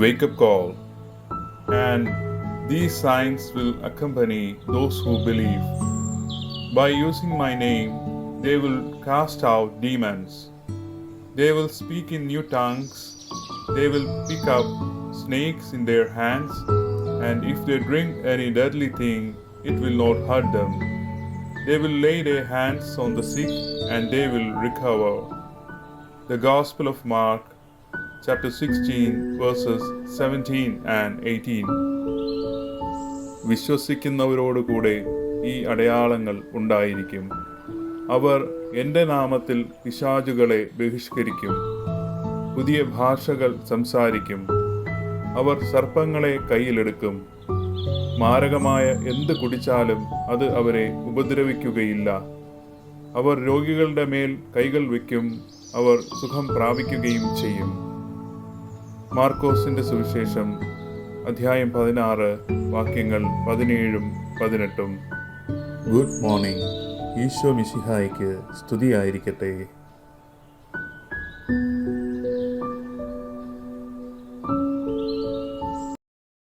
wake up call, and these signs will accompany those who believe. By using my name, they will cast out demons. They will speak in new tongues. They will pick up snakes in their hands, and if they drink any deadly thing, it will not hurt them. They will lay their hands on the sick, and they will recover. The Gospel of Mark, chapter 16, verses 17 and 18. വിശ്വസിക്കുന്നവരോടുകൂടെ ഈ അടയാളങ്ങൾ ഉണ്ടായിരിക്കും. അവർ എൻ്റെ നാമത്തിൽ പിശാചുകളെ ബഹിഷ്കരിക്കും. പുതിയ ഭാഷകൾ സംസാരിക്കും. അവർ സർപ്പങ്ങളെ കയ്യിലെടുക്കും. മാരകമായ എന്ത് കുടിച്ചാലും അത് അവരെ ഉപദ്രവിക്കുകയില്ല. അവർ രോഗികളുടെ മേൽ കൈകൾ വയ്ക്കും. അവർ സുഖം പ്രാപിക്കുകയും ചെയ്യും. മാർക്കോസിന്റെ സുവിശേഷം അധ്യായം 16 വാക്യങ്ങൾ 17 18. Good morning. ഈശോ മിശിഹായ്ക്ക് സ്തുതിയായിരിക്കട്ടെ.